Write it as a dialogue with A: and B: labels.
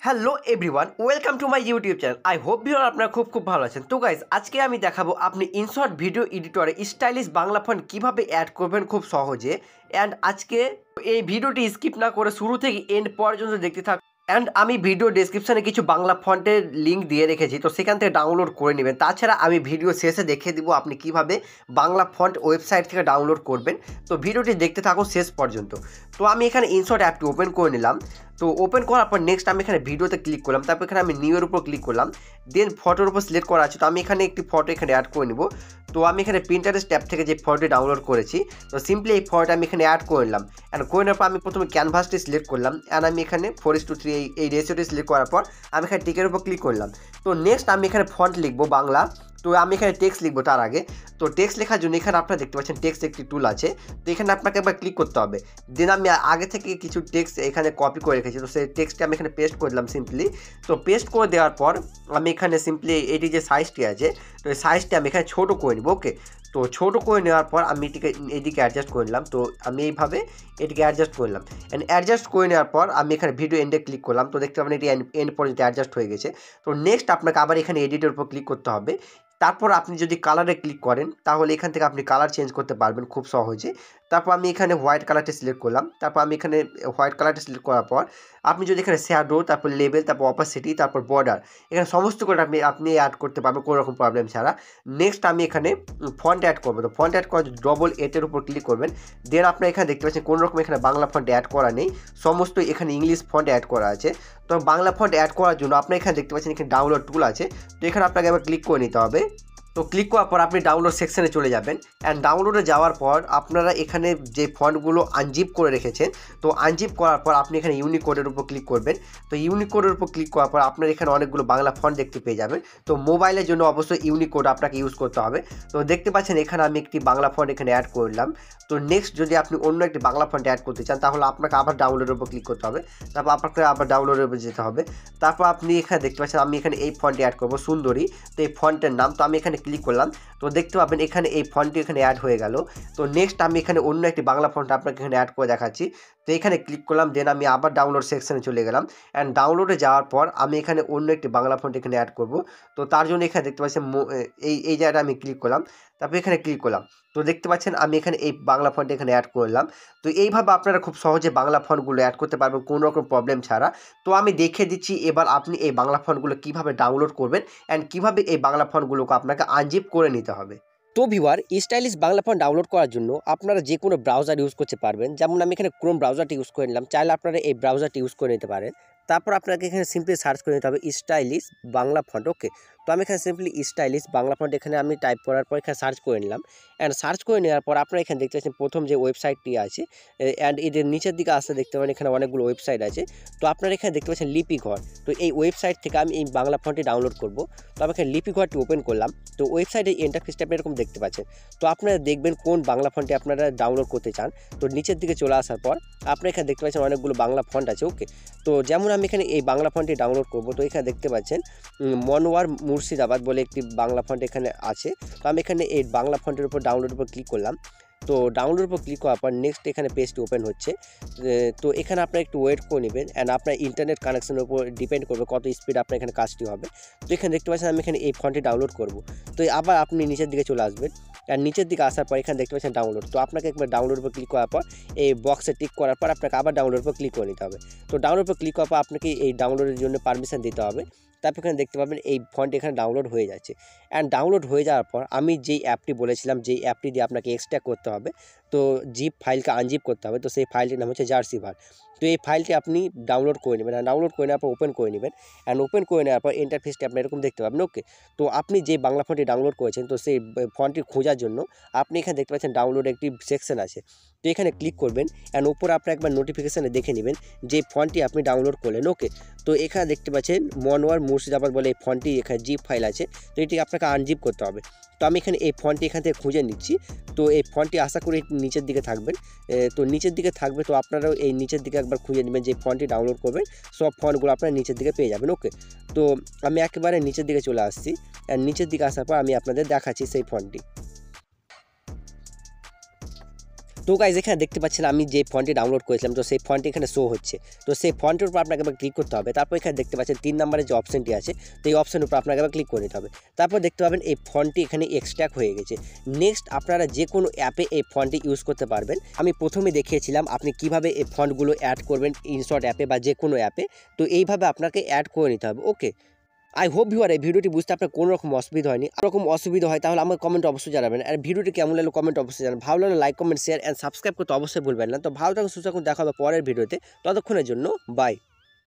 A: Hello everyone, welcome to my YouTube channel. I hope viewer আপনারা খুব ভালো আছেন। তো গাইজ, আজকে আমি দেখাবো আপনি ইনশট ভিডিও এডিটরে স্টাইলিশ বাংলা ফন্ট কীভাবে অ্যাড করবেন খুব সহজে। অ্যান্ড আজকে এই ভিডিওটি স্কিপ না করে শুরু থেকে এন্ড পর্যন্ত দেখতে থাক। অ্যান্ড আমি ভিডিও ডেসক্রিপশানে কিছু বাংলা ফন্টের লিঙ্ক দিয়ে রেখেছি, তো সেখান থেকে ডাউনলোড করে নেবেন। তাছাড়া আমি ভিডিও শেষে দেখিয়ে দিব আপনি কিভাবে বাংলা ফন্ট ওয়েবসাইট থেকে ডাউনলোড করবেন। তো ভিডিওটি দেখতে থাকুন শেষ পর্যন্ত। তো আমি এখানে ইনশট অ্যাপটি ওপেন করে নিলাম। তো ওপেন করার পর নেক্সট আমি এখানে ভিডিওতে ক্লিক করলাম, তারপর এখানে আমি নিউ এর উপর ক্লিক করলাম, দেন ফটোর উপর সিলেক্ট করা আছে। তো আমি এখানে একটি ফটো এখানে অ্যাড করে নিব। তো আমি এখানে প্রিন্টারেস্ট ট্যাব থেকে যে ফটোটি ডাউনলোড করেছি, তো সিম্পলি এই ফটোটা আমি এখানে অ্যাড করে নিলাম। অ্যান্ড করে নেওয়ার পর আমি প্রথমে ক্যানভাসটি সিলেক্ট করলাম, অ্যান্ড আমি এখানে 4:3 এই রেশিওটি সিলেক্ট করার পর আমি এখানে টিকের উপর ক্লিক করলাম। তো নেক্সট আমি এখানে ফন্ট লিখবো বাংলা। তো আমি এখানে টেক্সট লিখবো তার আগে। তো টেক্সট লেখার জন্য এখানে আপনারা দেখতে পাচ্ছেন টেক্সট একটি টুল আছে। তো এখানে আপনাকে একবার ক্লিক করতে হবে। দেন আমি আগে থেকে কিছু টেক্সট এখানে কপি করে রেখেছি, তো সেই টেক্সটটি আমি এখানে পেস্ট করে দিলাম সিম্পলি। তো পেস্ট করে দেওয়ার পর আমি এখানে সিম্পলি এটি যে সাইজটি আছে, তো এই সাইজটি আমি এখানে ছোটো করে নিব। ওকে, তো ছোটো করে নেওয়ার পর আমি এদিকে অ্যাডজাস্ট করে নিলাম। তো আমি এইভাবে এটিকে অ্যাডজাস্ট করে নিলাম। অ্যান্ড অ্যাডজাস্ট করে নেওয়ার পর আমি এখানে ভিডিও এন্ডে ক্লিক করলাম। তো দেখতে পাবেন এটি এন্ড পর্যন্ত অ্যাডজাস্ট হয়ে গেছে। তো নেক্সট আপনাকে আবার এখানে এডিটের উপর ক্লিক করতে হবে। তারপর আপনি যদি কালারে ক্লিক করেন তাহলে এখান থেকে আপনি কালার চেঞ্জ করতে পারবেন খুব সহজে। তারপর আমি এখানে হোয়াইট কালারটি সিলেক্ট করলাম। তারপর আমি এখানে হোয়াইট কালারটি সিলেক্ট করার পর আপনি যদি এখানে শ্যাডো, তারপর লেভেল, তারপর অপাসিটি, তারপর বর্ডার, এখানে সমস্ত করে আপনি অ্যাড করতে পারবেন কোনো রকম প্রবলেম ছাড়া। নেক্সট আমি এখানে ফন্ট অ্যাড করবো। তো ফন্ট অ্যাড করার ডবল এটের উপর ক্লিক করবেন। দেন আপনার এখানে দেখতে পাচ্ছেন কোনো রকম এখানে বাংলা ফন্ট অ্যাড করা নেই, সমস্ত এখানে ইংলিশ ফন্ট অ্যাড করা আছে। তো বাংলা ফন্ট অ্যাড করার জন্য আপনার এখানে দেখতে পাচ্ছেন এখানে ডাউনলোড টুল আছে। তো এখানে আপনাকে আবার ক্লিক করে নিতে হবে। তো ক্লিক করার পর আপনি ডাউনলোড সেকশানে চলে যাবেন। অ্যান্ড ডাউনলোডে যাওয়ার পর আপনারা এখানে যে ফন্টগুলো আনজিপ করে রেখেছেন, তো আনজিপ করার পর আপনি এখানে ইউনিকোডের উপর ক্লিক করবেন। তো ইউনিকোডের উপর ক্লিক করার পর আপনার এখানে অনেকগুলো বাংলা ফন্ট দেখতে পেয়ে যাবেন। তো মোবাইলের জন্য অবশ্যই ইউনিকোড আপনাকে ইউজ করতে হবে। তো দেখতে পাচ্ছেন এখানে আমি একটি বাংলা ফন্ট এখানে অ্যাড করলাম। তো নেক্সট যদি আপনি অন্য একটি বাংলা ফন্ট অ্যাড করতে চান তাহলে আপনাকে আবার ডাউনলোডের উপর ক্লিক করতে হবে। তারপর আপনাকে আবার ডাউনলোডের উপর যেতে হবে। তারপর আপনি এখানে দেখতে পাচ্ছেন আমি এখানে এই ফন্টটি অ্যাড করবো, সুন্দরী। তো এই ফন্টের নাম, তো আমি এখানে ক্লিক করলাম। তো দেখতে পাবেন এখানে এই ফন্টটি এখানে অ্যাড হয়ে গেল। তো নেক্সট আমি এখানে অন্য একটি বাংলা ফন্ট আপনাকে এখানে অ্যাড করে দেখাচ্ছি। তো এখানে ক্লিক করলাম, দেন আমি আবার ডাউনলোড সেকশানে চলে গেলাম। অ্যান্ড ডাউনলোডে যাওয়ার পর আমি এখানে অন্য একটি বাংলা ফন্ট এখানে অ্যাড করব। তো তার জন্য এখানে দেখতে পাচ্ছেন এই জায়গাটা আমি ক্লিক করলাম, তারপর এখানে ক্লিক করলাম। তো দেখতে পাচ্ছেন আমি এখানে এই বাংলা ফন্ট এখানে অ্যাড করলাম। তো এইভাবে আপনারা খুব সহজে বাংলা ফন্টগুলো অ্যাড করতে পারবেন কোনো রকম প্রবলেম ছাড়া। তো আমি দেখিয়ে দিচ্ছি এবার আপনি এই বাংলা ফন্টগুলো কীভাবে ডাউনলোড করবেন অ্যান্ড কীভাবে এই বাংলা ফন্টগুলোকে আপনাকে আনজিপ করে নিতে হবে।
B: তো viewer, stylish Bangla font download করার জন্য আপনারা যে কোনো ব্রাউজার ইউজ করতে পারবেন। যেমন আমি এখানে ক্রোম ব্রাউজারটি ইউজ করে নিলাম, চাইলে আপনারা এই ব্রাউজারটি ইউজ করে নিতে পারেন। তারপর আপনাকে এখানে সিম্পলি সার্চ করে নিতে হবে স্টাইলিশ বাংলা ফন্ট। ওকে, তো আমি এখানে সিম্পলি স্টাইলিশ বাংলা ফন্ট এখানে আমি টাইপ করার পর এখানে সার্চ করে নিলাম। অ্যান্ড সার্চ করে নেওয়ার পর আপনারা এখানে দেখতে পাচ্ছেন প্রথম যে ওয়েবসাইটটি আছে, অ্যান্ড এদের নিচের দিকে আসতে দেখতে পাবেন এখানে অনেকগুলো ওয়েবসাইট আছে। তো আপনারা এখানে দেখতে পাচ্ছেন লিপিঘর। তো এই ওয়েবসাইট থেকে আমি এই বাংলা ফন্টটি ডাউনলোড করব। তো আমি এখানে লিপিঘরটি ওপেন করলাম। তো ওয়েবসাইটে ইন্টারফেসটা আপনি এরকম দেখতে পাচ্ছেন। তো আপনারা দেখবেন কোন বাংলা ফন্টটি আপনারা ডাউনলোড করতে চান। তো নিচের দিকে চলে আসার পর আপনারা এখানে দেখতে পাচ্ছেন অনেকগুলো বাংলা ফন্ট আছে। ওকে, তো যেমন আমি এখানে এই বাংলা ফন্টটি ডাউনলোড করব। তো এখানে দেখতে পাচ্ছেন মনোয়ার মুর্শিদাবাদ বলে একটি বাংলা ফন্ট এখানে আছে। তো আমি এখানে এই বাংলা ফন্টের উপর ডাউনলোডের উপর ক্লিক করলাম। তো ডাউনলোডের উপর ক্লিক করার পর নেক্সট এখানে পেজটি ওপেন হচ্ছে। তো এখানে আপনারা একটু ওয়েট করে নেবেন, অ্যান্ড আপনার ইন্টারনেট কানেকশনের উপর ডিপেন্ড করবে কত স্পিড আপনার এখানে কাজটি হবে। তো এখানে দেখতে পাচ্ছেন আমি এখানে এই ফন্টটি ডাউনলোড করব। তো আবার আপনি নিচের দিকে চলে আসবেন, আর নিচের দিকে আসার পর এখানে দেখতে পাচ্ছেন ডাউনলোড। তো আপনাকে একবার ডাউনলোডের উপর ক্লিক করার পর এই বক্সে টিক করার পর আপনাকে আবার ডাউনলোডের উপর ক্লিক করে নিতে হবে। তো ডাউনলোডের উপর ক্লিক করার পর আপনাকে এই ডাউনলোডের জন্য পারমিশন দিতে হবে। তারপর এখানে দেখতে পাবেন এই ফন্ট এখানে ডাউনলোড হয়ে যাচ্ছে। অ্যান্ড ডাউনলোড হয়ে যাওয়ার পর আমি যেই অ্যাপটি বলেছিলাম, যেই অ্যাপটি দিয়ে আপনাকে এক্সট্র্যাক্ট করতে হবে, তো জিপ ফাইলকে আনজিপ করতে হবে। তো সেই ফাইলটির নাম হচ্ছে 𝐺𝐴। তো এই ফাইলটি আপনি ডাউনলোড করে নেবেন, আর ডাউনলোড করে নেওয়ার পর ওপেন করে নেবেন। অ্যান্ড ওপেন করে নেওয়ার পর ইন্টারফেসটি আপনি এরকম দেখতে পাবেন। ওকে, তো আপনি যে বাংলা ফন্টটি ডাউনলোড করেছেন, তো সেই ফন্টটি খোঁজার জন্য আপনি এখানে দেখতে পাচ্ছেন ডাউনলোড একটি সেকশন আছে। তো এখানে ক্লিক করবেন, অ্যান্ড উপরে আপনি একবার নোটিফিকেশানে দেখে নেবেন যে ফন্টটি আপনি ডাউনলোড করলেন। ওকে, তো এখানে দেখতে পাচ্ছেন মনোয়ার মুর্শিদাবাদ বলে এই ফন্টটি এখানে জিপ ফাইল আছে। তো এটি আপনাকে আনজিপ করতে হবে। তো আমি এখানে এই ফন্টটি এখান থেকে খুঁজে নিচ্ছি। তো এই ফন্টটি আশা করি নিচের দিকে থাকবেন। তো নিচের দিকে থাকবে, তো আপনারাও এই নিচের দিকে একবার খুঁজে নেবেন যে ফন্টটি ডাউনলোড করবেন, সব ফন্টগুলো আপনারা নিচের দিকে পেয়ে যাবেন। ওকে, তো আমি একেবারে নিচের দিকে চলে আসছি, অ্যান্ড নিচের দিকে আসার পর আমি আপনাদের দেখাচ্ছি সেই ফন্টটি। তো গাইজ এখানে দেখতে পাচ্ছেন আমি যে ফন্টটি ডাউনলোড করেছিলাম, তো সেই ফন্টটি এখানে শো হচ্ছে। তো সেই ফন্টের উপর আপনাকে এবার ক্লিক করতে হবে। তারপর এখানে দেখতে পাচ্ছেন 3 নম্বরে যে অপশনটি আছে, তো এই অপশনের উপর আপনাকে এবার ক্লিক করে নিতে হবে। তারপর দেখতে পাবেন এই ফন্টটি এখানে এক্সট্র্যাক্ট হয়ে গেছে। নেক্সট আপনারা যে কোনো অ্যাপে এই ফন্টটি ইউজ করতে পারবেন। আমি প্রথমে দেখিয়েছিলাম আপনি কিভাবে এই ফন্টগুলো অ্যাড করবেন ইনশট অ্যাপে বা যে কোনো অ্যাপে, তো এইভাবে আপনাকে অ্যাড করে নিতে হবে। ওকে, আই হোপ ভিউয়ার এই ভিডিওটি বুঝতে আপনার কোনো রকম অসুবিধা হয়নি। এরকম অসুবিধা হয় তাহলে আমাকে কমেন্ট অবশ্যই জানাবেন। আর ভিডিওটি কেমন লাগলো কমেন্ট অবশ্যই জানাবেন। ভালো লাগলে like comment share and subscribe করতে অবশ্যই ভুলবেন না। তো ভালো থাকুন, সুস্থ থাকুন, দেখা হবে পরের ভিডিওতে। ততক্ষণের জন্য বাই।